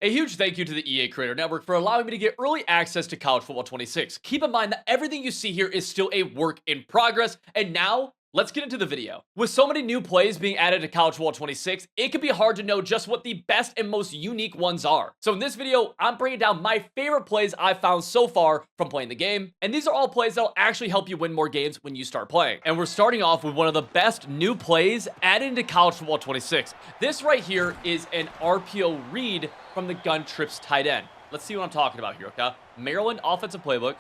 A huge thank you to the EA Creator Network for allowing me to get early access to College Football 26. Keep in mind that everything you see here is still a work in progress, and now let's get into the video. With so many new plays being added to College Football 26, it can be hard to know just what the best and most unique ones are. So in this video, I'm bringing down my favorite plays I've found so far from playing the game, and these are all plays that'll actually help you win more games when you start playing. And we're starting off with one of the best new plays added into College Football 26. This right here is an RPO read from the gun trips tight end. Let's see what I'm talking about here, okay? Maryland offensive playbook,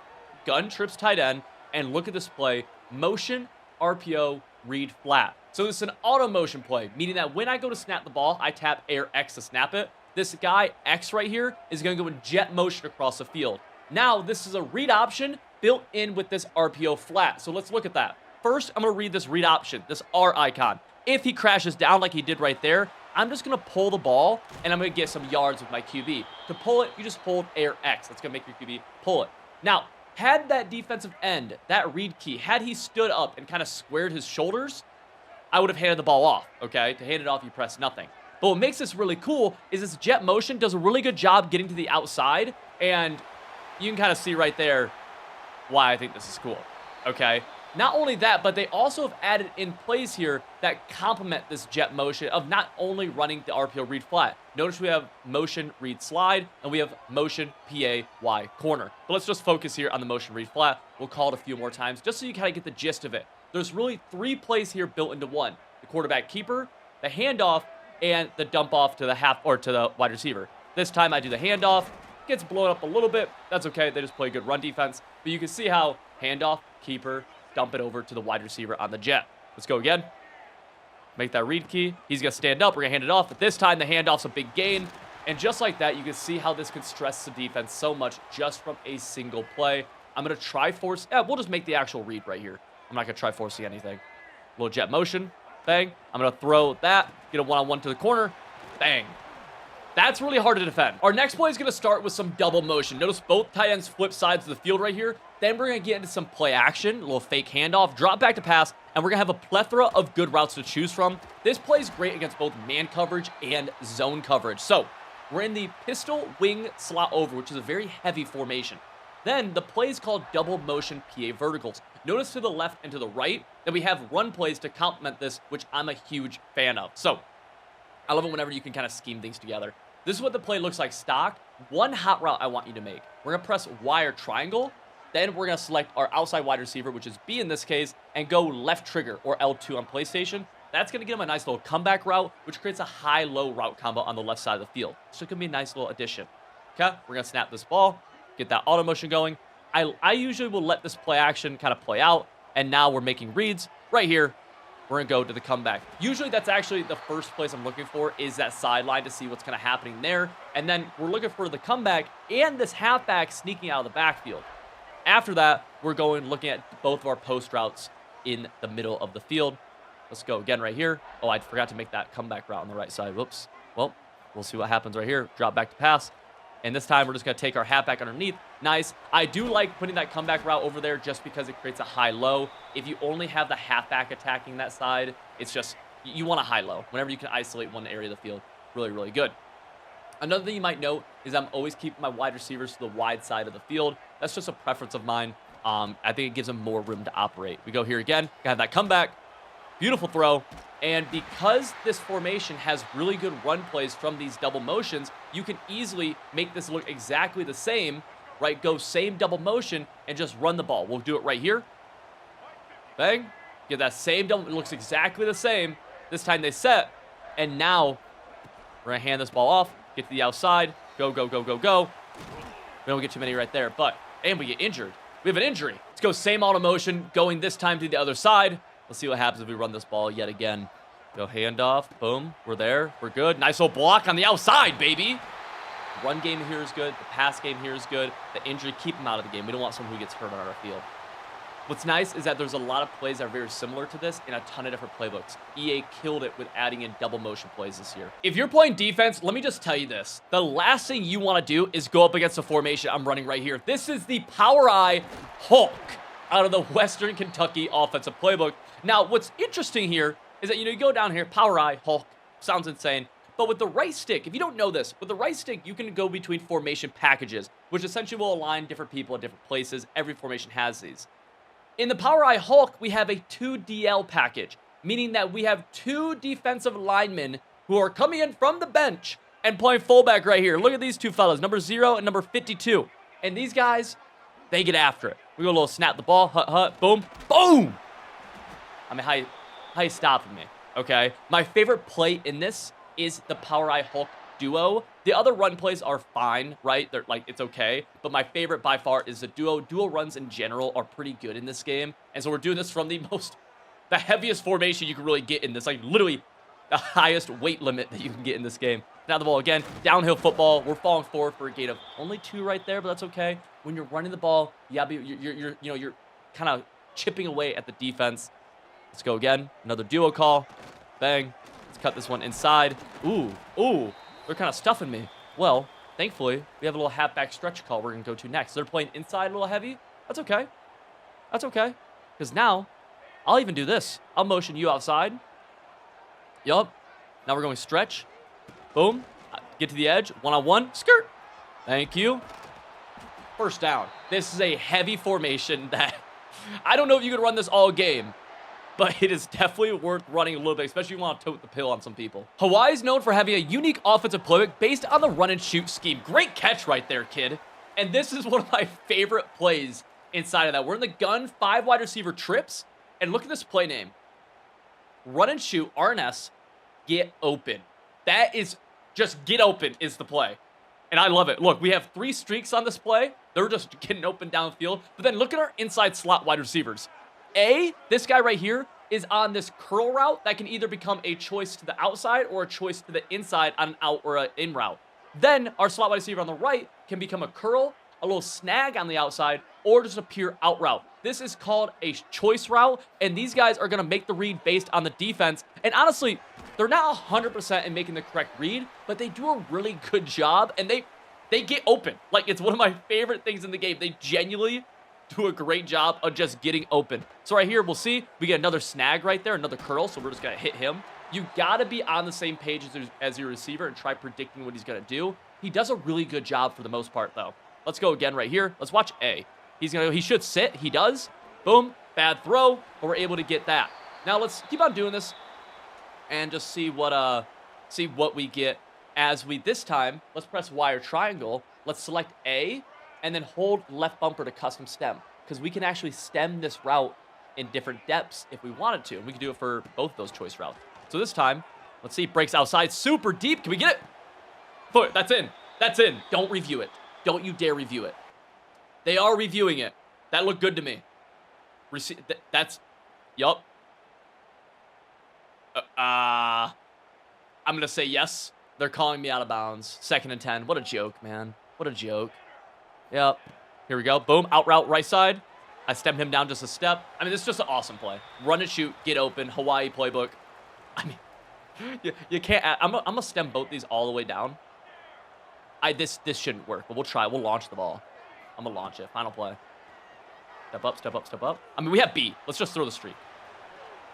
gun trips tight end, and look at this play, motion RPO read flat. So this is an auto motion play, meaning that when I go to snap the ball, I tap Air X to snap it. This guy, X right here, is going to go in jet motion across the field. Now, this is a read option built in with this RPO flat. So let's look at that. First, I'm going to read this read option, this R icon. If he crashes down like he did right there, I'm just going to pull the ball, and I'm going to get some yards with my QB. To pull it, you just hold Air X. That's going to make your QB pull it. Now, had that defensive end, that read key, had he stood up and kind of squared his shoulders, I would have handed the ball off, okay? To hand it off, you press nothing. But what makes this really cool is this jet motion does a really good job getting to the outside, and you can kind of see right there why I think this is cool, okay? Not only that, but they also have added in plays here that complement this jet motion of not only running the RPO read flat. Notice we have motion read slide, and we have motion PA corner. But let's just focus here on the motion read flat. We'll call it a few more times just so you kind of get the gist of it. There's really three plays here built into one. The quarterback keeper, the handoff, and the dump off to the half or to the wide receiver. This time I do the handoff. Gets blown up a little bit. That's okay. They just play good run defense. But you can see how handoff, keeper, dump it over to the wide receiver on the jet. Let's go again. Make that read key. He's going to stand up. We're going to hand it off. But this time, the handoff's a big gain. And just like that, you can see how this can stress the defense so much just from a single play. I'm going to try force. Yeah, we'll just make the actual read right here. I'm not going to try forcing anything. Little jet motion. Bang. I'm going to throw that. Get a one-on-one to the corner. Bang. That's really hard to defend. Our next play is going to start with some double motion. Notice both tight ends flip sides of the field right here. Then we're going to get into some play action, a little fake handoff, drop back to pass, and we're going to have a plethora of good routes to choose from. This play is great against both man coverage and zone coverage. So we're in the pistol wing slot over, which is a very heavy formation. Then the play is called double motion PA Verticals. Notice to the left and to the right that we have run plays to complement this, which I'm a huge fan of. So I love it whenever you can kind of scheme things together. This is what the play looks like stock. One hot route I want you to make. We're going to press Y or triangle. Then we're going to select our outside wide receiver, which is B in this case, and go left trigger or L2 on PlayStation. That's going to give him a nice little comeback route, which creates a high-low route combo on the left side of the field. So it can be a nice little addition. Okay, we're going to snap this ball, get that auto motion going. I usually will let this play action kind of play out, and now we're making reads right here. We're going to go to the comeback. Usually that's actually the first place I'm looking for is that sideline to see what's kind of happening there. And then we're looking for the comeback and this halfback sneaking out of the backfield. After that, we're looking at both of our post routes in the middle of the field. Let's go again right here. Oh, I forgot to make that comeback route on the right side. Whoops. Well, we'll see what happens right here. Drop back to pass. And this time, we're just going to take our halfback underneath. Nice. I do like putting that comeback route over there just because it creates a high-low. If you only have the halfback attacking that side, it's just, you want a high-low. Whenever you can isolate one area of the field, really, really good. Another thing you might note is I'm always keeping my wide receivers to the wide side of the field. That's just a preference of mine. I think it gives them more room to operate. We go here again. Got that comeback. Beautiful throw. And because this formation has really good run plays from these double motions, you can easily make this look exactly the same, right? Go same double motion and just run the ball. We'll do it right here. Bang. Get that same double. It looks exactly the same. This time they set. And now we're going to hand this ball off. Get to the outside. Go, go, go, go, go. We don't get too many right there. And we get injured. We have an injury. Let's go same auto motion. Going this time to the other side. Let's see what happens if we run this ball yet again. Go handoff. Boom. We're there. We're good. Nice little block on the outside, baby. Run game here is good. The pass game here is good. The injury, keep him out of the game. We don't want someone who gets hurt on our field. What's nice is that there's a lot of plays that are very similar to this in a ton of different playbooks. EA killed it with adding in double motion plays this year. If you're playing defense, let me just tell you this. The last thing you want to do is go up against the formation I'm running right here. This is the Power Eye Hulk out of the Western Kentucky offensive playbook. Now, what's interesting here is that, you go down here, Power Eye, Hulk, sounds insane. But with the right stick, if you don't know this, with the right stick, you can go between formation packages, which essentially will align different people at different places. Every formation has these. In the Power Eye Hulk, we have a 2DL package, meaning that we have 2 defensive linemen who are coming in from the bench and playing fullback right here. Look at these 2 fellas, number 0 and number 52. And these guys, they get after it. We go a little snap the ball, boom, boom! I mean, how you stopping me, okay? My favorite play in this is the Power Eye Hulk duo. The other run plays are fine, right? They're like, it's okay. But my favorite by far is the duo. Duo runs in general are pretty good in this game. And so we're doing this from the heaviest formation you can really get in this. Like literally the highest weight limit that you can get in this game. Now the ball again, downhill football. We're falling forward for a gain of only 2 right there, but that's okay. When you're running the ball, you're kind of chipping away at the defense. Let's go again. Another duo call. Bang. Let's cut this one inside. Ooh. They're kind of stuffing me. Well, thankfully, we have a little halfback stretch call we're going to go to next. They're playing inside a little heavy. That's okay. That's okay. Because now, I'll even do this. I'll motion you outside. Yup. Now we're going stretch. Boom. Get to the edge. One-on-one. Skirt. Thank you. First down. This is a heavy formation that I don't know if you can run this all game, but it is definitely worth running a little bit, especially if you want to tote the pill on some people. Hawaii is known for having a unique offensive playbook based on the run and shoot scheme. Great catch right there, kid. And this is one of my favorite plays inside of that. We're in the gun, 5 wide receiver trips, and look at this play name. Run and shoot, RNS, Get Open. That is just Get Open is the play. And I love it. Look, we have 3 streaks on this play. They're just getting open downfield. But then look at our inside slot wide receivers. This guy right here is on this curl route that can either become a choice to the outside or a choice to the inside on an out or an in route. Then our slot wide receiver on the right can become a curl, a little snag on the outside, or just a pure out route. This is called a choice route, and these guys are going to make the read based on the defense. And honestly, they're not 100% in making the correct read, but they do a really good job, and they get open. Like, it's one of my favorite things in the game. They genuinely do a great job of just getting open. So right here, we'll see, we get another snag right there, another curl, so we're just going to hit him. You got to be on the same page as your receiver and try predicting what he's going to do. He does a really good job for the most part, though. Let's go again right here. Let's watch A. He should sit. He does. Boom. Bad throw, but we're able to get that. Now let's keep on doing this and just see what we get as we, this time, let's press Y or triangle. Let's select A and then hold left bumper to custom stem, because we can actually stem this route in different depths if we wanted to. And we can do it for both those choice routes. So this time, let's see, breaks outside super deep. Can we get it? Foot, that's in. That's in. Don't review it. Don't you dare review it. They are reviewing it. That looked good to me. Yup. I'm going to say yes. They're calling me out of bounds. 2nd and 10. What a joke, man. What a joke. Yep. Here we go. Boom. Out route right side. I stemmed him down just a step. I mean, this is just an awesome play. Run and shoot. Get open. Hawaii playbook. I mean, you can't. I'm going to stem both these all the way down. This shouldn't work, but we'll try. We'll launch the ball. I'm going to launch it. Final play. Step up, step up, step up. I mean, we have B. Let's just throw the streak.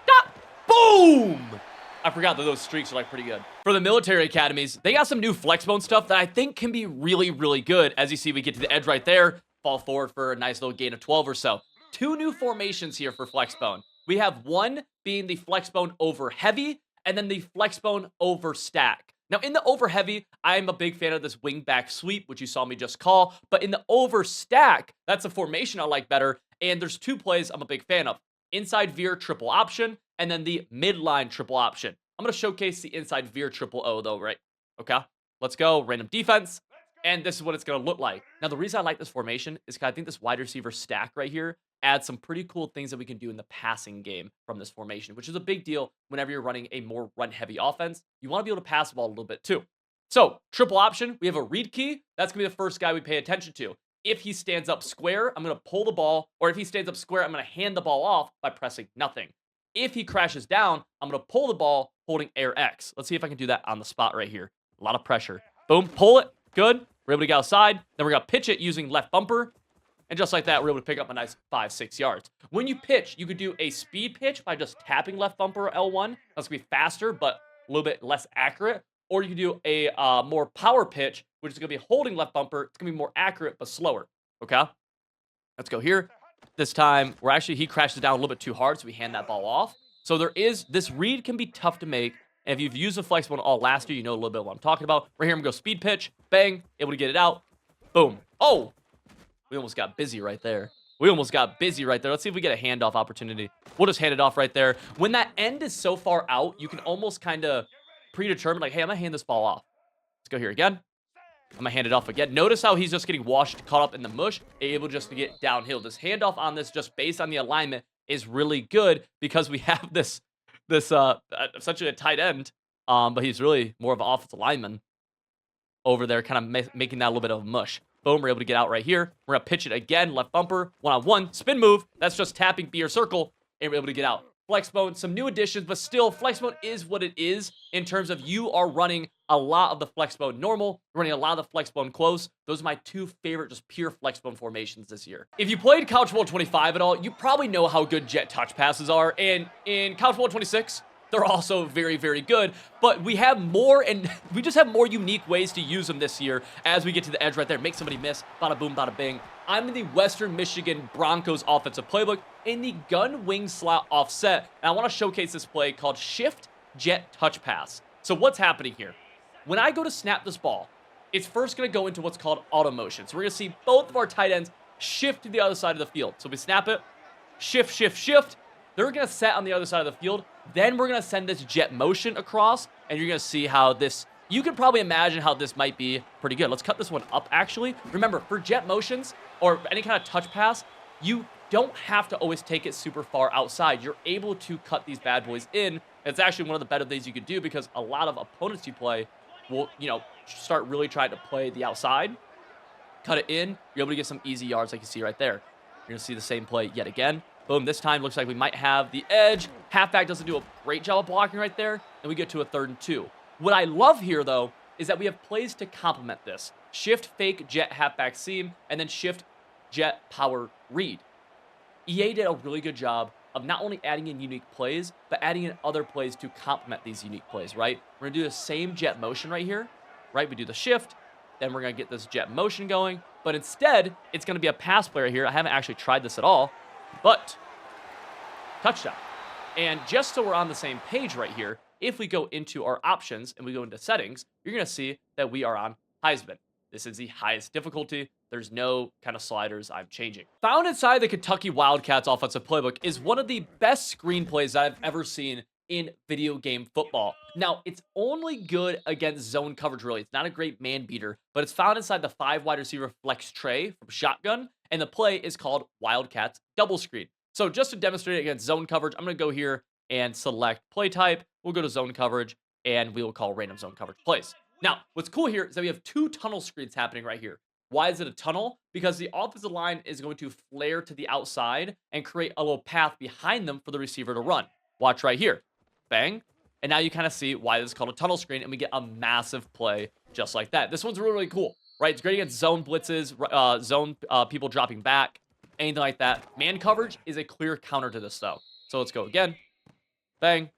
Ah! Boom! I forgot that those streaks are, like, pretty good. For the military academies, they got some new Flexbone stuff that I think can be really, really good. As you see, we get to the edge right there, fall forward for a nice little gain of 12 or so. 2 new formations here for Flexbone. We have one being the Flexbone over heavy, and then the Flexbone over stack. Now, in the over heavy, I'm a big fan of this wing back sweep, which you saw me just call. But in the over stack, that's a formation I like better. And there's 2 plays I'm a big fan of. Inside veer triple option, and then the midline triple option. I'm going to showcase the inside veer triple O, though, right? Okay, let's go. Random defense. And this is what it's going to look like. Now, the reason I like this formation is because I think this wide receiver stack right here adds some pretty cool things that we can do in the passing game from this formation, which is a big deal whenever you're running a more run-heavy offense. You want to be able to pass the ball a little bit, too. So, triple option, we have a read key. That's going to be the first guy we pay attention to. If he stands up square, I'm going to pull the ball, or if he stands up square, I'm going to hand the ball off by pressing nothing. If he crashes down, I'm going to pull the ball holding air X. Let's see if I can do that on the spot right here. A lot of pressure. Boom, pull it. Good. We're able to get outside. Then we're going to pitch it using left bumper. And just like that, we're able to pick up a nice 5-6 yards. When you pitch, you could do a speed pitch by just tapping left bumper or L1. That's going to be faster, but a little bit less accurate. or you can do a more power pitch, which is going to be holding left bumper. It's going to be more accurate, but slower. Okay, let's go here. This time, he crashes down a little bit too hard, so we hand that ball off. So this read can be tough to make. And if you've used the Flexbone all last year, you know a little bit what I'm talking about. Right here, I'm going to go speed pitch. Bang. Able to get it out. Boom. Oh! We almost got busy right there. Let's see if we get a handoff opportunity. We'll just hand it off right there. When that end is so far out, you can almost kind of predetermine, like, hey, I'm going to hand this ball off. Let's go here again. I'm going to hand it off again. Notice how he's just getting caught up in the mush, able just to get downhill. This handoff on this, just based on the alignment, is really good because we have this essentially a tight end, but he's really more of an offensive lineman over there, kind of making that a little bit of a mush. Boom, we're able to get out right here. We're going to pitch it again, left bumper, one-on-one, spin move. That's just tapping B or circle, and we're able to get out. Flexbone, some new additions, but still, Flexbone is what it is in terms of you are running a lot of the Flexbone normal, running a lot of the Flexbone close. Those are my two favorite just pure Flexbone formations this year. If you played College Football 25 at all, you probably know how good jet touch passes are, and in College Football 26, they're also very, very good, but we have more, and we just have more unique ways to use them this year as we get to the edge right there. Make somebody miss. Bada boom, bada bing. I'm in the Western Michigan Broncos offensive playbook in the gun wing slot offset, and I want to showcase this play called Shift Jet Touch Pass. So what's happening here? When I go to snap this ball, it's first going to go into what's called auto motion. So we're going to see both of our tight ends shift to the other side of the field. So we snap it, shift, shift, shift. They're going to set on the other side of the field. Then we're going to send this jet motion across, and you're going to see how this, you can probably imagine how this might be pretty good. Let's cut this one up, actually. Remember, for jet motions or any kind of touch pass, you don't have to always take it super far outside. You're able to cut these bad boys in. It's actually one of the better things you could do because a lot of opponents you play will, start really trying to play the outside, cut it in. You're able to get some easy yards like you see right there. You're going to see the same play yet again. Boom, this time looks like we might have the edge. Halfback doesn't do a great job of blocking right there, and we get to a 3rd and 2. What I love here, though, is that we have plays to complement this. Shift, fake, jet, halfback seam, and then shift, jet, power, read. EA did a really good job of not only adding in unique plays, but adding in other plays to complement these unique plays, right? We're going to do the same jet motion right here, right? We do the shift, then we're going to get this jet motion going, but instead, it's going to be a pass play right here. I haven't actually tried this at all, but touchdown. And just so we're on the same page right here, if we go into our options and we go into settings, you're going to see that we are on Heisman. This is the highest difficulty. There's no kind of sliders I'm changing. Found inside the Kentucky Wildcats offensive playbook is one of the best screenplays that I've ever seen in video game football. Now, it's only good against zone coverage, really. It's not a great man beater, but it's found inside the 5 wide receiver flex tray from Shotgun, and the play is called Wildcats Double Screen. So just to demonstrate it against zone coverage, I'm going to go here and select play type. We'll go to zone coverage, and we will call random zone coverage plays. Now, what's cool here is that we have 2 tunnel screens happening right here. Why is it a tunnel? Because the offensive line is going to flare to the outside and create a little path behind them for the receiver to run. Watch right here. Bang. And now you kind of see why this is called a tunnel screen, and we get a massive play just like that. This one's really, really cool, right? It's great against zone blitzes, zone people dropping back, anything like that. Man coverage is a clear counter to this, though. So let's go again. Bang.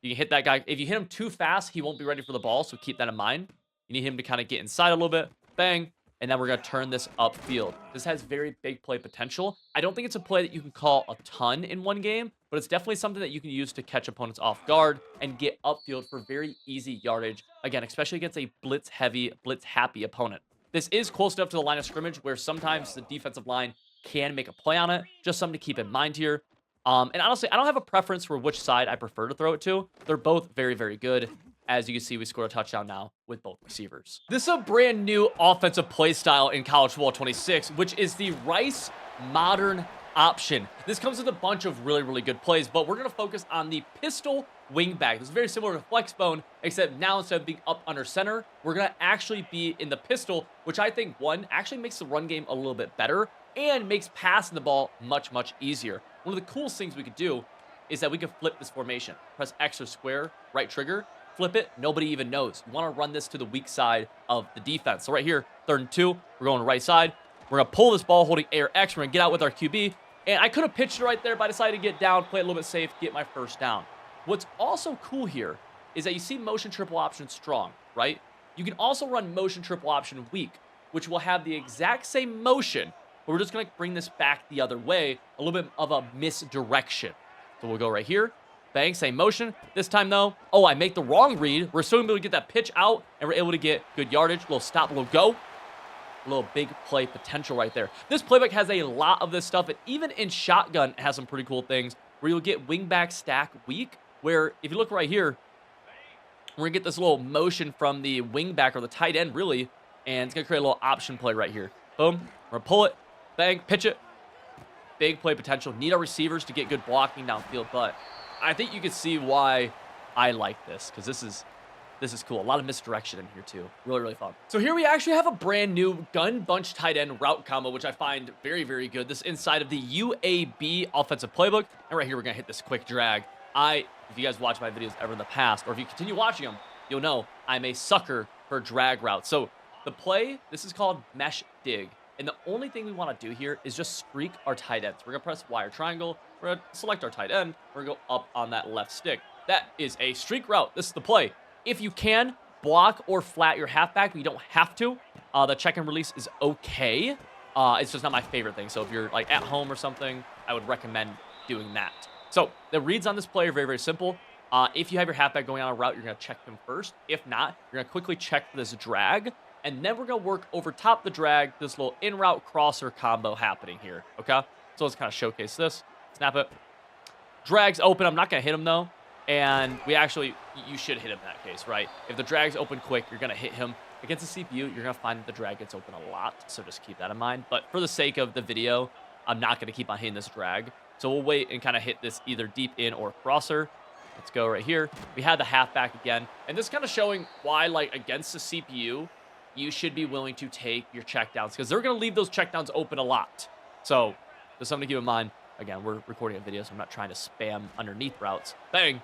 You can hit that guy. If you hit him too fast, he won't be ready for the ball, so keep that in mind. You need him to kind of get inside a little bit. Bang. And then we're going to turn this upfield. This has very big play potential. I don't think it's a play that you can call a ton in one game, but it's definitely something that you can use to catch opponents off guard and get upfield for very easy yardage. Again, especially against a blitz-heavy, blitz-happy opponent. This is close enough to the line of scrimmage where sometimes the defensive line can make a play on it. Just something to keep in mind here. And honestly, I don't have a preference for which side I prefer to throw it to. They're both very, very good. As you can see, we scored a touchdown now with both receivers. This is a brand new offensive play style in College Football 26, which is the Rice Modern Option. This comes with a bunch of really, really good plays, but we're going to focus on the pistol wingback. This is very similar to Flexbone, except now instead of being up under center, we're going to actually be in the pistol, which I think, one, actually makes the run game a little bit better and makes passing the ball much, much easier. One of the coolest things we could do is that we could flip this formation. Press X or square, right trigger, flip it, nobody even knows. You want to run this to the weak side of the defense. So right here, 3rd and 2, we're going to right side. We're going to pull this ball holding A or X. We're going to get out with our QB. And I could have pitched it right there, but I decided to get down, play it a little bit safe, get my first down. What's also cool here is that you see motion triple option strong, right? You can also run motion triple option weak, which will have the exact same motion, but we're just going to bring this back the other way, a little bit of a misdirection. So we'll go right here. Bang, same motion. This time, though, oh, I make the wrong read. We're still able to get that pitch out, and we're able to get good yardage. Little stop, little go. A little big play potential right there. This playbook has a lot of this stuff, and even in shotgun, it has some pretty cool things where you'll get wingback stack weak, where if you look right here, we're going to get this little motion from the wingback or the tight end, really, and it's going to create a little option play right here. Boom. We're going to pull it. Bang. Pitch it. Big play potential. Need our receivers to get good blocking downfield, but I think you can see why I like this, because this is cool. A lot of misdirection in here, too. Really, really fun. So here we actually have a brand new gun bunch tight end route combo, which I find very, very good. This is inside of the UAB offensive playbook. And right here, we're going to hit this quick drag. If you guys watch my videos ever in the past, or if you continue watching them, you'll know I'm a sucker for drag routes. So the play, this is called Mesh Dig. And the only thing we want to do here is just streak our tight ends. We're going to press Y or triangle. We're going to select our tight end. We're going to go up on that left stick. That is a streak route. This is the play. If you can, block or flat your halfback, but you don't have to. The check and release is okay. It's just not my favorite thing. So if you're like at home or something, I would recommend doing that. So the reads on this play are very, very simple. If you have your halfback going on a route, you're going to check him first. If not, you're going to quickly check for this drag. And then we're going to work over top the drag, this little in-route crosser combo happening here, okay? So let's kind of showcase this. Snap it. Drag's open. I'm not going to hit him, though. And you should hit him in that case, right? If the drag's open quick, you're going to hit him. Against the CPU, you're going to find that the drag gets open a lot, so just keep that in mind. But for the sake of the video, I'm not going to keep on hitting this drag. So we'll wait and kind of hit this either deep in or crosser. Let's go right here. We had the halfback again. And this kind of showing why, like, against the CPU, you should be willing to take your checkdowns, because they're going to leave those checkdowns open a lot. So there's something to keep in mind. Again, we're recording a video, so I'm not trying to spam underneath routes. Bang.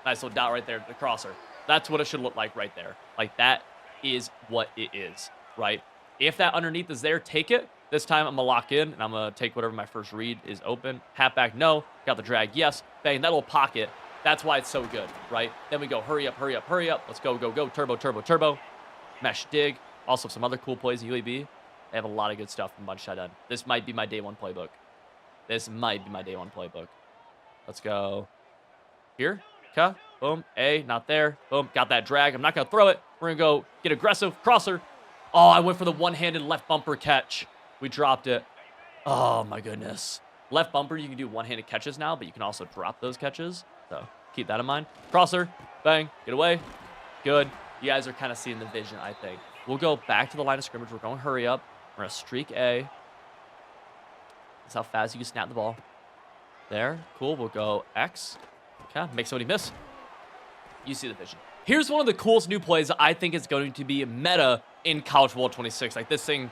Nice little dot right there, the crosser. That's what it should look like right there. Like, that is what it is, right? If that underneath is there, take it. This time, I'm going to lock in, and I'm going to take whatever my first read is open. Halfback, no. Got the drag, yes. Bang, that little pocket. That's why it's so good, right? Then we go, hurry up, hurry up, hurry up. Let's go, go, go. Turbo, turbo, turbo. Mesh dig. Also, some other cool plays in UAB. They have a lot of good stuff from bunch tight end. This might be my day one playbook. This might be my day one playbook. Let's go here. Okay. Boom. A, not there. Boom. Got that drag. I'm not going to throw it. We're going to go get aggressive. Crosser. Oh, I went for the one-handed left bumper catch. We dropped it. Oh, my goodness. Left bumper, you can do one-handed catches now, but you can also drop those catches. So keep that in mind. Crosser. Bang. Get away. Good. You guys are kind of seeing the vision, I think. We'll go back to the line of scrimmage. We're going hurry up. We're going to streak A. That's how fast you can snap the ball. There. Cool. We'll go X. Okay. Make somebody miss. You see the vision. Here's one of the coolest new plays that I think is going to be meta in College Football 26. Like, this thing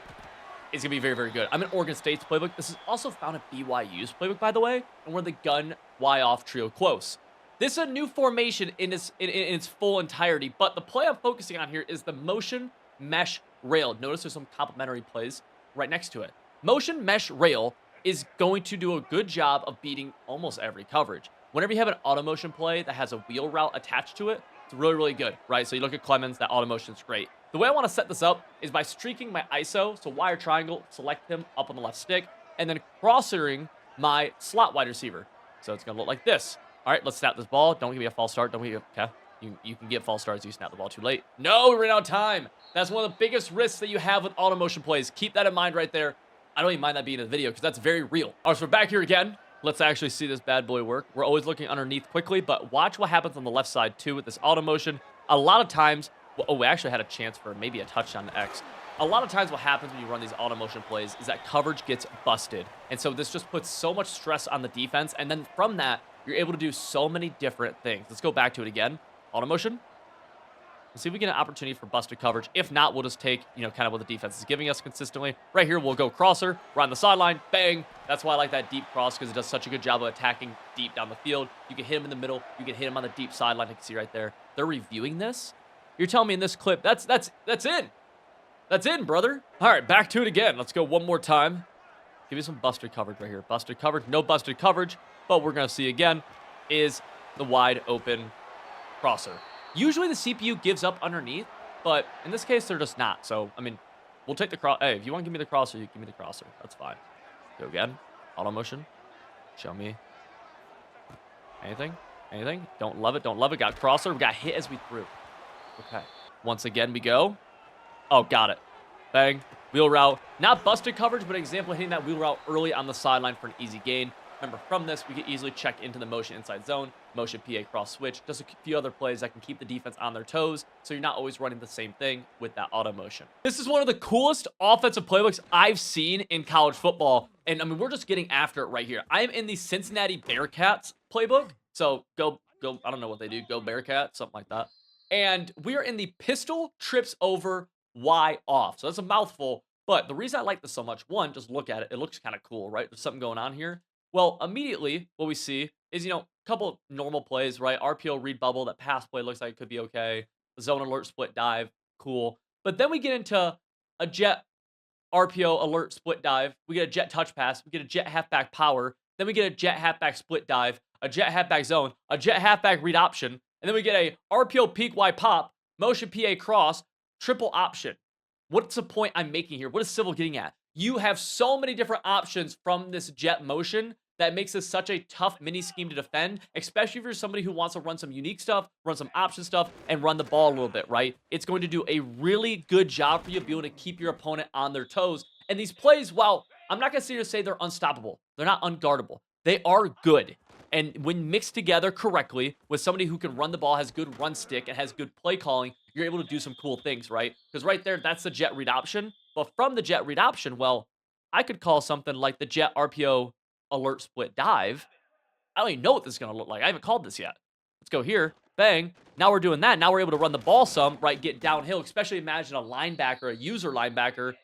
is going to be very, very good. I'm in Oregon State's playbook. This is also found at BYU's playbook, by the way. And we're the gun Y-off trio close. This is a new formation in its full entirety. But the play I'm focusing on here is the motion mesh rail. Notice there's some complementary plays right next to it. Motion mesh rail is going to do a good job of beating almost every coverage. Whenever you have an auto motion play that has a wheel route attached to it, it's really, really good, right? So you look at Clemens, that auto motion is great. The way I want to set this up is by streaking my ISO, so wire triangle, select him up on the left stick, and then crossering my slot wide receiver. So it's going to look like this. All right, let's snap this ball. Don't give me a false start. Don't give me okay. You can get false starts if you snap the ball too late. No, we ran out of time. That's one of the biggest risks that you have with auto motion plays. Keep that in mind right there. I don't even mind that being in the video because that's very real. All right, so we're back here again. Let's actually see this bad boy work. We're always looking underneath quickly, but watch what happens on the left side too with this auto motion. A lot of times, oh, we actually had a chance for maybe a touchdown to X. A lot of times what happens when you run these auto motion plays is that coverage gets busted. And so this just puts so much stress on the defense. And then from that, you're able to do so many different things. Let's go back to it again. Auto motion. Let's see if we get an opportunity for busted coverage. If not, we'll just take, kind of what the defense is giving us consistently. Right here, we'll go crosser. We're on the sideline. Bang. That's why I like that deep cross, because it does such a good job of attacking deep down the field. You can hit him in the middle. You can hit him on the deep sideline. You can see right there. They're reviewing this. You're telling me in this clip, that's in. That's in, brother. All right, back to it again. Let's go one more time. Give me some busted coverage right here. Busted coverage. No busted coverage. But we're going to see again is the wide open crosser. Usually the CPU gives up underneath, but in this case, they're just not. So, I mean, we'll take the cross. Hey, if you want to give me the crosser, you give me the crosser. That's fine. Go again. Auto motion. Show me. Anything? Anything? Don't love it. Don't love it. Got crosser. We got hit as we threw. Okay. Once again, we go. Oh, got it. Bang. Wheel route. Not busted coverage, but an example of hitting that wheel route early on the sideline for an easy gain. Remember, from this, we can easily check into the motion inside zone, motion PA cross switch, just a few other plays that can keep the defense on their toes, so you're not always running the same thing with that auto motion. This is one of the coolest offensive playbooks I've seen in college football, and I mean, we're just getting after it right here. I am in the Cincinnati Bearcats playbook, so go, I don't know what they do, go Bearcats, something like that. And we are in the pistol trips over Y off, so that's a mouthful, but the reason I like this so much, one, just look at it, it looks kind of cool, right? There's something going on here. Well, immediately, what we see is, a couple normal plays, right? RPO read bubble, that pass play looks like it could be okay. Zone alert split dive, cool. But then we get into a jet RPO alert split dive. We get a jet touch pass. We get a jet halfback power. Then we get a jet halfback split dive, a jet halfback zone, a jet halfback read option. And then we get a RPO peak Y pop, motion PA cross, triple option. What's the point I'm making here? What is Civil getting at? You have so many different options from this jet motion that makes this such a tough mini scheme to defend, especially if you're somebody who wants to run some unique stuff, run some option stuff, and run the ball a little bit, right? It's going to do a really good job for you of being able to keep your opponent on their toes. And these plays, while I'm not going to sit here and say they're unstoppable, they're not unguardable. They are good. And when mixed together correctly with somebody who can run the ball, has good run stick, and has good play calling, you're able to do some cool things, right? Because right there, that's the jet read option. But from the jet read option, well, I could call something like the jet RPO alert split dive. I don't even know what this is going to look like. I haven't called this yet. Let's go here. Bang. Now we're doing that. Now we're able to run the ball some, right? Get downhill, especially imagine a linebacker, a user linebacker,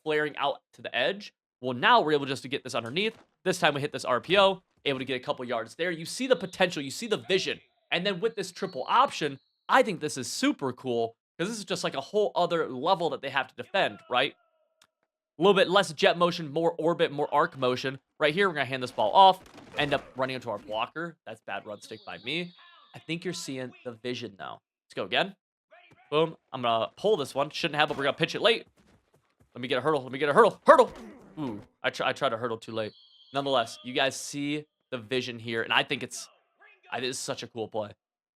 flaring out to the edge. Well, now we're able just to get this underneath. This time we hit this RPO, able to get a couple yards there. You see the potential. You see the vision. And then with this triple option, I think this is super cool because this is just like a whole other level that they have to defend, right? A little bit less jet motion, more orbit, more arc motion. Right here, we're going to hand this ball off, end up running into our blocker. That's bad run stick by me. I think you're seeing the vision now. Let's go again. Boom. I'm going to pull this one. Shouldn't have, but we're going to pitch it late. Let me get a hurdle. Let me get a hurdle. Hurdle. Ooh, I tried to hurdle too late. Nonetheless, you guys see the vision here, and I think it's such a cool play.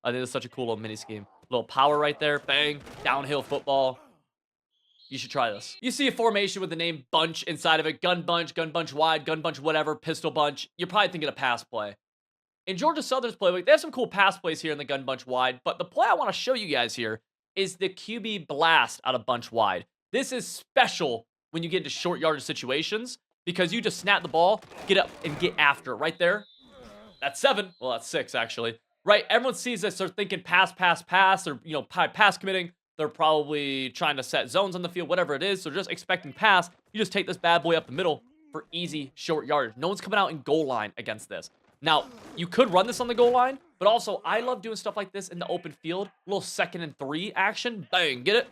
I think it's such a cool little mini scheme. Little power right there. Bang. Downhill football. You should try this. You see a formation with the name bunch inside of it. Gun bunch wide, gun bunch whatever, pistol bunch. You're probably thinking of pass play. In Georgia Southern's playbook, they have some cool pass plays here in the gun bunch wide, but the play I want to show you guys here is the QB blast out of bunch wide. This is special when you get into short yardage situations because you just snap the ball, get up, and get after it right there. That's 7. Well, that's 6, actually. Right? Everyone sees this. They're thinking pass. They're, pass committing. They're probably trying to set zones on the field, whatever it is. So just expecting pass. You just take this bad boy up the middle for easy short yardage. No one's coming out in goal line against this. Now, you could run this on the goal line, but also I love doing stuff like this in the open field. A little 2nd and 3 action. Bang, get it.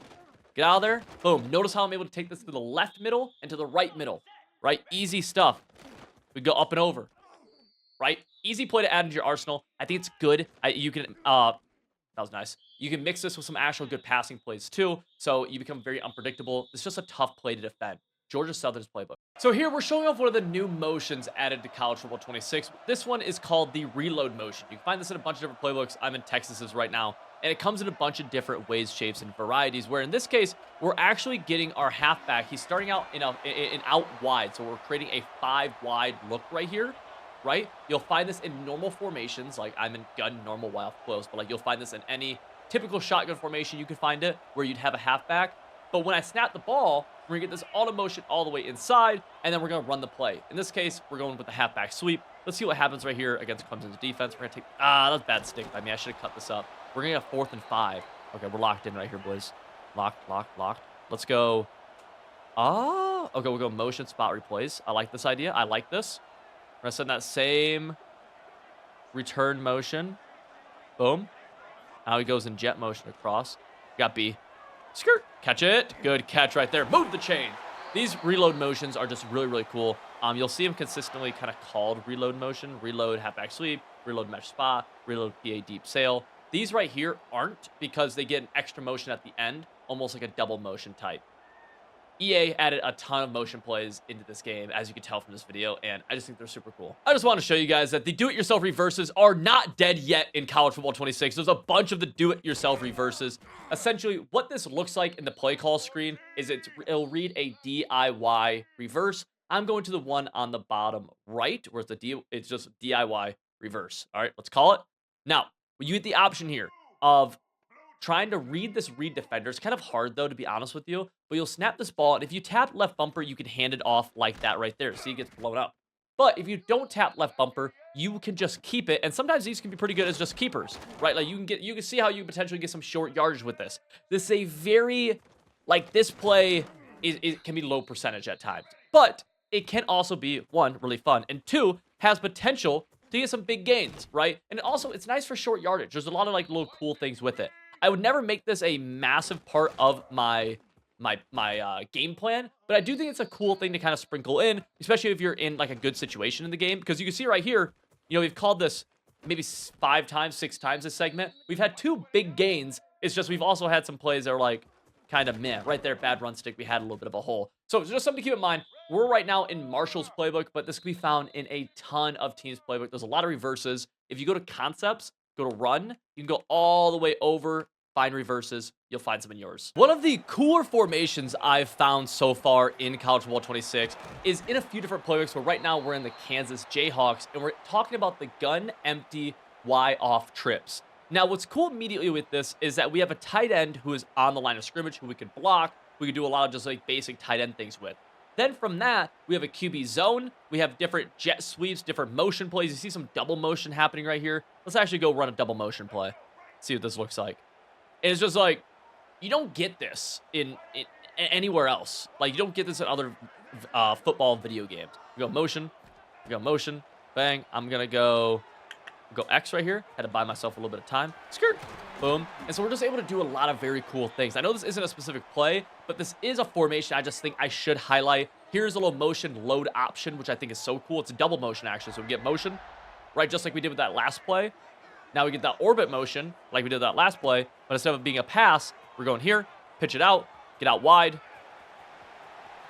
Get out of there. Boom. Notice how I'm able to take this to the left middle and to the right middle. Right? Easy stuff. We go up and over. Right? Easy play to add into your arsenal. I think it's good. That was nice. You can mix this with some actual good passing plays too, so you become very unpredictable. It's just a tough play to defend. Georgia Southern's playbook. So here we're showing off one of the new motions added to College Football 26. This one is called the reload motion. You can find this in a bunch of different playbooks. I'm in Texas's right now, and it comes in a bunch of different ways, shapes, and varieties, where in this case, we're actually getting our halfback. He's starting out in out wide, so we're creating a 5 wide look right here. Right? You'll find this in normal formations, like I'm in gun, normal, wild, close, but like you'll find this in any typical shotgun formation. You can find it where you'd have a halfback. But when I snap the ball, we're gonna get this auto motion all the way inside, and then we're gonna run the play. In this case, we're going with the halfback sweep. Let's see what happens right here against Clemson's defense. We're gonna take, that's bad stick by me. I should have cut this up. We're gonna get a 4th and 5. Okay, we're locked in right here, boys. Locked. Let's go. Okay, we'll go motion spot replace. I like this idea. I like this. We're going to send that same return motion. Boom. Now he goes in jet motion across. Got B. Skirt. Catch it. Good catch right there. Move the chain. These reload motions are just really, really cool. You'll see them consistently kind of called reload motion. Reload halfback sweep. Reload mesh spot. Reload PA deep sail. These right here aren't because they get an extra motion at the end, almost like a double motion type. EA added a ton of motion plays into this game, as you can tell from this video, and I just think they're super cool. I just want to show you guys that the do-it-yourself reverses are not dead yet in College Football 26. There's a bunch of the do-it-yourself reverses. Essentially, what this looks like in the play call screen is it'll read a DIY reverse. I'm going to the one on the bottom right, where it's just DIY reverse. All right, let's call it. Now, you get the option here of trying to read this read defender. It's kind of hard, though, to be honest with you. But you'll snap this ball, and if you tap left bumper, you can hand it off like that right there. See, it gets blown up. But if you don't tap left bumper, you can just keep it. And sometimes these can be pretty good as just keepers, right? Like, you can see how you can potentially get some short yardage with this. This is a very, like, this play it can be low percentage at times. But it can also be, one, really fun, and two, has potential to get some big gains, right? And also, it's nice for short yardage. There's a lot of, like, little cool things with it. I would never make this a massive part of my game plan, but I do think it's a cool thing to kind of sprinkle in, especially if you're in like a good situation in the game, because you can see right here, you know, we've called this maybe 5 times, 6 times this segment. We've had 2 big gains. It's just we've also had some plays that are like kind of meh. Right there, bad run stick. We had a little bit of a hole. So it's just something to keep in mind. We're right now in Marshall's playbook, but this can be found in a ton of teams' playbook. There's a lot of reverses. If you go to concepts, go to run, you can go all the way over, find reverses, you'll find some in yours. One of the cooler formations I've found so far in College Football 26 is in a few different playbooks, where right now we're in the Kansas Jayhawks, and we're talking about the gun empty Y off trips. Now, what's cool immediately with this is that we have a tight end who is on the line of scrimmage, who we could block. We could do a lot of just like basic tight end things with. Then from that, we have a QB zone. We have different jet sweeps, different motion plays. You see some double motion happening right here. Let's actually go run a double motion play. See what this looks like. And it's just like, you don't get this in anywhere else. Like, you don't get this in other football video games. We go motion, bang. I'm going to go X right here. Had to buy myself a little bit of time. Skirt, boom. And so we're just able to do a lot of very cool things. I know this isn't a specific play, but this is a formation I just think I should highlight. Here's a little motion load option, which I think is so cool. It's a double motion, actually. So we get motion, right, just like we did with that last play. Now we get that orbit motion, like we did that last play, but instead of it being a pass, we're going here, pitch it out, get out wide.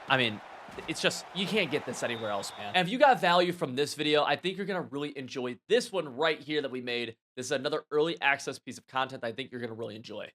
I mean, it's just, you can't get this anywhere else, man. And if you got value from this video, I think you're going to really enjoy this one right here that we made. This is another early access piece of content I think you're going to really enjoy.